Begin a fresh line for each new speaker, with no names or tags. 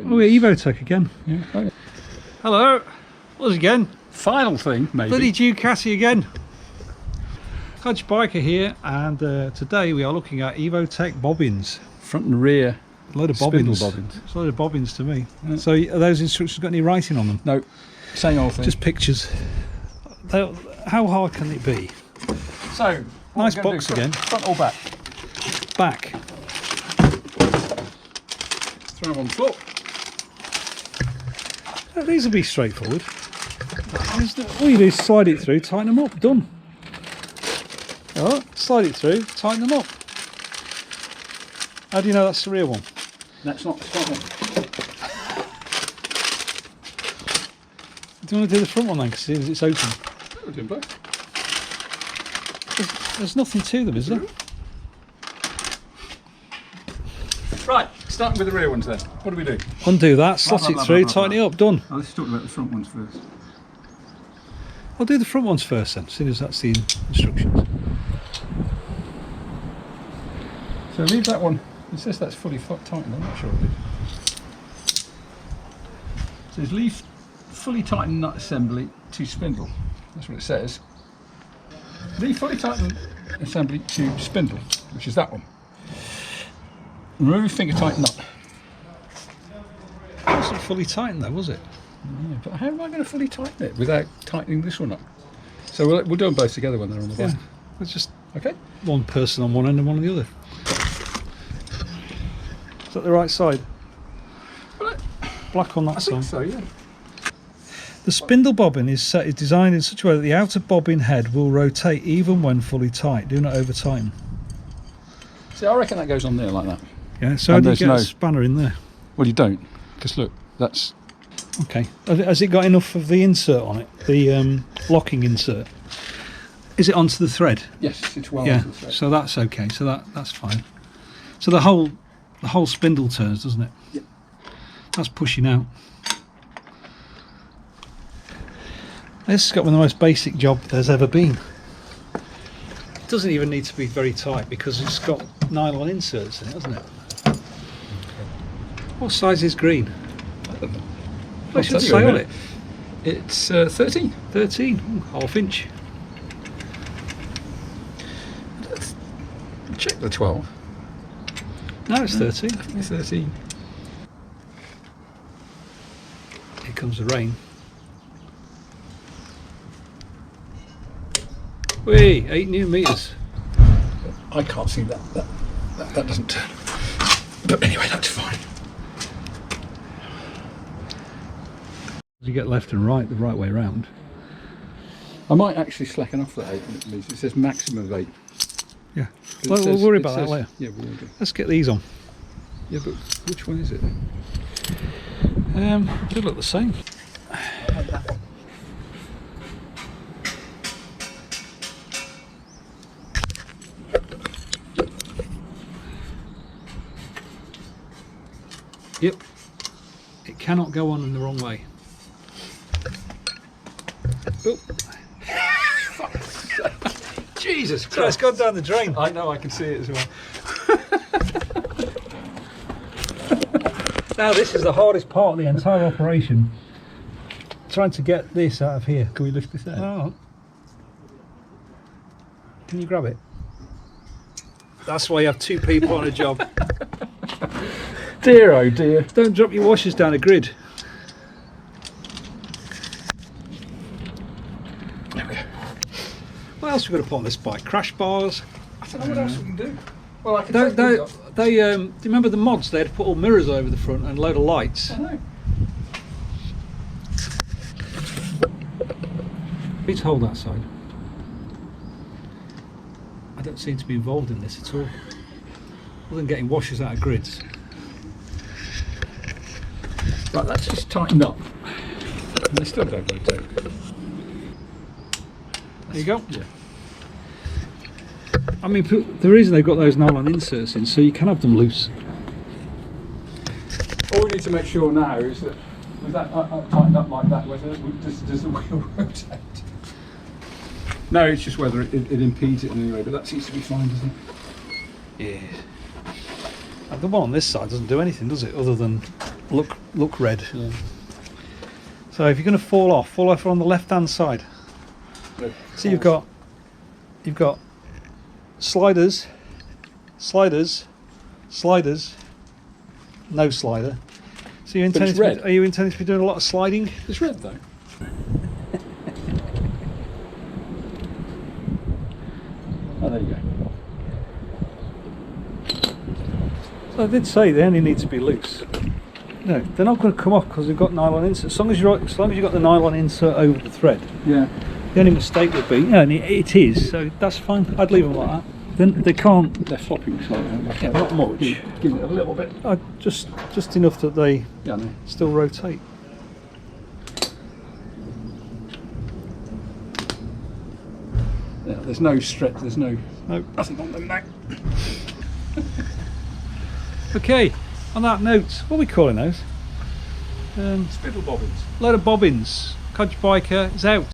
Bobbins.
Oh, yeah, Evotech again.
Yeah. Oh, yeah.
Hello. Us again.
Final thing, maybe.
Bloody Ducati again. Hodge Biker here, and today we are looking at Evotech bobbins.
Front and rear.
A load of bobbins.
Spindle bobbins.
It's a load of bobbins to me.
Yeah.
So are those instructions got any writing on them?
No, same old thing.
Just pictures. How hard can it be?
So,
Nice box again.
Front or back?
Back.
Throw them on the floor.
These will be straightforward. All you do is slide it through, tighten them up, done. Alright, slide it through, tighten them up. How do you know that's the real one?
That's not the front one.
Do you want to do the front one then, because it's open?
We're doing both.
There's nothing to them, is there?
Right, starting with the rear ones then. What do we do?
Undo that, slot it through, tighten it up, done.
Oh, let's talk about the front ones first.
I'll do the front ones first then, seeing as that's the instructions.
So leave that one. It says that's fully tightened, I'm not sure it is. It says leave fully tightened nut assembly to spindle. That's what it says. Leave fully tightened assembly to spindle, which is that one. Remove finger tight nut.
It wasn't fully tightened though, was it?
Yeah, but how am I going to fully tighten it without tightening this one up? So we'll do them both together when they're on the bike.
Yeah. It's just
Okay.
one person on one end and one on the other. Is that the right side?
Well,
Black on that
I
side.
think so, yeah.
The spindle bobbin is designed in such a way that the outer bobbin head will rotate even when fully tight. Do not over tighten.
See, I reckon that goes on there like that.
Yeah, so how do you get a spanner in there?
Well, you don't, because look, that's...
Okay. Has it got enough of the insert on it? The locking insert? Is it onto the thread?
Yes, it's well
Yeah,
onto the thread.
so that's okay. So that's fine. So the whole spindle turns, doesn't it?
Yep.
That's pushing out. This has got one of the most basic job there's ever been. It doesn't even need to be very tight because it's got nylon inserts in it, hasn't it? What size is green? I should say on it.
It's 13.
13, half inch.
Check the 12.
No, it's 13.
It's 13.
Here comes the rain. Whee, 8 newton meters.
I can't see that. That doesn't turn. But anyway, that's fine.
You get left and right, the right way round.
I might actually slacken off that 8 meters. It says maximum of 8.
Yeah. Well, we'll worry about that later.
Yeah, we will do.
Let's get these on.
Yeah, but which one is it?
They look the same. Yep. It cannot go on in the wrong way. Oh.
Jesus
So it's gone down the drain.
I know, I can see it as well.
Now this is the hardest part of the entire operation. Trying to get this out of here.
Can we lift this out?
Oh. Can you grab it? That's why you have 2 people on a job.
Dear, oh dear.
Don't drop your washers down a grid.
There we go.
What else are we going to put on this bike? Crash bars.
I don't know what else we can do. Well, I can
Do
take
you remember the mods? They had to put all mirrors over the front and a load of lights.
I know.
Please hold that side. I don't seem to be involved in this at all. Other than getting washers out of grids.
Right, that's just tightened up. And they still don't rotate.
There you go.
Yeah.
I mean, the reason they've got those nylon inserts in, so you can have them loose.
All we need to make sure now is that with that tightened up like that, whether does the wheel rotate? No, it's just whether it impedes it in any way, but that seems to be fine, doesn't it?
Yeah. The one on this side doesn't do anything, does it? Other than look red.
Yeah.
So if you're going to fall off on the left hand side. So you've got sliders, no slider. So you
But it's red.
are you intending to be doing a lot of sliding?
It's red though. Oh, there you go.
So I did say they only need to be loose. No, they're not going to come off because they've got nylon insert. As long as you've got the nylon insert over the thread.
Yeah.
The only mistake would be, yeah, and it is, so that's fine. I'd leave them like that. Then they can't.
They're flopping slightly.
Yeah, not much.
Give it a little bit.
Just enough that they
Yeah, I know.
still rotate.
Yeah, there's no stretch. There's no
Nope.
nothing on them now.
Okay. On that note, what are we calling those?
Spindle bobbins.
Load of bobbins. Codge Biker is out.